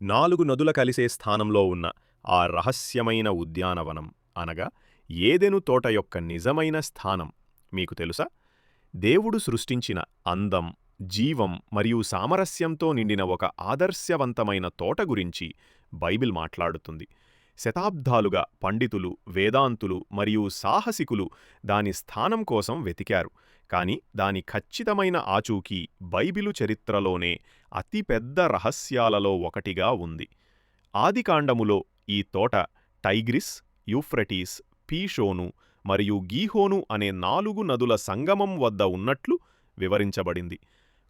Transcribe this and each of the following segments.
4 నదుల కలిసే స్థానంలో ఉన్న ఆ రహస్యమైన ఉద్యానవనం అనగా ఏదెను తోట యొక్క నిజమైన స్థానం మీకు తెలుసా? దేవుడు సృష్టించిన అందం, జీవం మరియు సామరస్యంతో నిండిన ఒక ఆదర్శవంతమైన తోట గురించి బైబిల్ మాట్లాడుతుంది. శతాబ్దాలుగా పండితులు, వేదాంతులు మరియు సాహసికులు దాని స్థానం కోసం వెతికారు. కాని దాని ఖచ్చితమైన ఆచూకీ బైబిలు చరిత్రలోనే అతిపెద్ద రహస్యాలలో ఒకటిగా ఉంది. ఆదికాండములో ఈ తోట టైగ్రిస్, యూఫ్రటీస్, పీషోను మరియు గీహోను అనే 4 నదుల సంగమం వద్ద ఉన్నట్లు వివరించబడింది.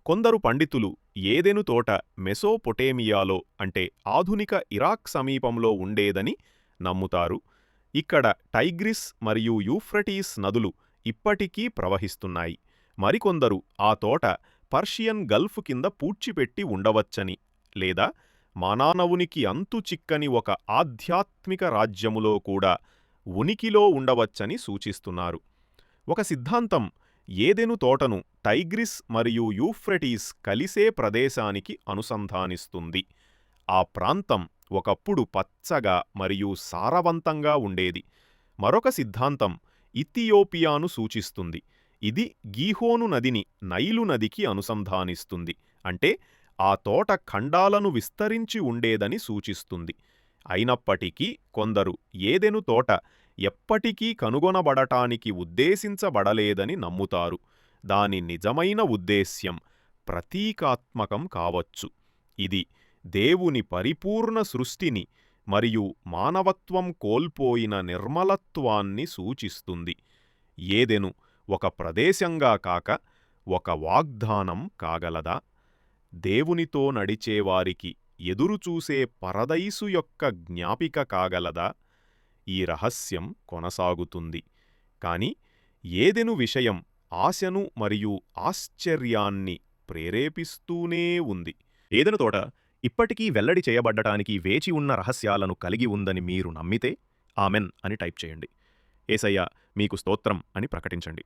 కొందరు పండితులు ఏదెను తోట మెసోపొటేమియాలో అంటే ఆధునిక ఇరాక్ సమీపంలో ఉండేదని నమ్ముతారు. ఇక్కడ టైగ్రిస్ మరియు యూఫ్రటీస్ నదులు ఇప్పటికీ ప్రవహిస్తున్నాయి. మరికొందరు ఆ తోట పర్షియన్ గల్ఫ్ కింద పూడ్చిపెట్టి ఉండవచ్చని, లేదా మానవునికి అంతు చిక్కని ఒక ఆధ్యాత్మిక రాజ్యములో కూడా ఉనికిలో ఉండవచ్చని సూచిస్తున్నారు. ఒక సిద్ధాంతం ఏదెను తోటను టైగ్రిస్ మరియు యూఫ్రటీస్ కలిసే ప్రదేశానికి అనుసంధానిస్తుంది. ఆ ప్రాంతం ఒకప్పుడు పచ్చగా మరియు సారవంతంగా ఉండేది. మరొక సిద్ధాంతం ఇథియోపియాను సూచిస్తుంది. ఇది గీహోను నదిని నైలు నదికి అనుసంధానిస్తుంది. అంటే ఆ తోట ఖండాలను విస్తరించి ఉండేదని సూచిస్తుంది. అయినప్పటికీ కొందరు ఏదెను తోట ఎప్పటికీ కనుగొనబడటానికి ఉద్దేశించబడలేదని నమ్ముతారు. దాని నిజమైన ఉద్దేశ్యం ప్రతీకాత్మకం కావచ్చు. ఇది దేవుని పరిపూర్ణ సృష్టిని మరియు మానవత్వం కోల్పోయిన నిర్మలత్వాన్ని సూచిస్తుంది. ఏదెను ఒక ప్రదేశంగా కాక ఒక వాగ్దానం కాగలదా? దేవునితో నడిచేవారికి ఎదురుచూసే పరదైసు యొక్క జ్ఞాపిక కాగలదా? ఈ రహస్యం కొనసాగుతుంది. కాని ఏదెను విషయం ఆశను మరియు ఆశ్చర్యాన్ని ప్రేరేపిస్తూనే ఉంది. ఏదెను తోట ఇప్పటికీ వెల్లడి చేయబడ్డటానికి వేచి ఉన్న రహస్యాలను కలిగి ఉందని మీరు నమ్మితే ఆమెన్ అని టైప్ చేయండి. యేసయ్య మీకు స్తోత్రం అని ప్రకటించండి.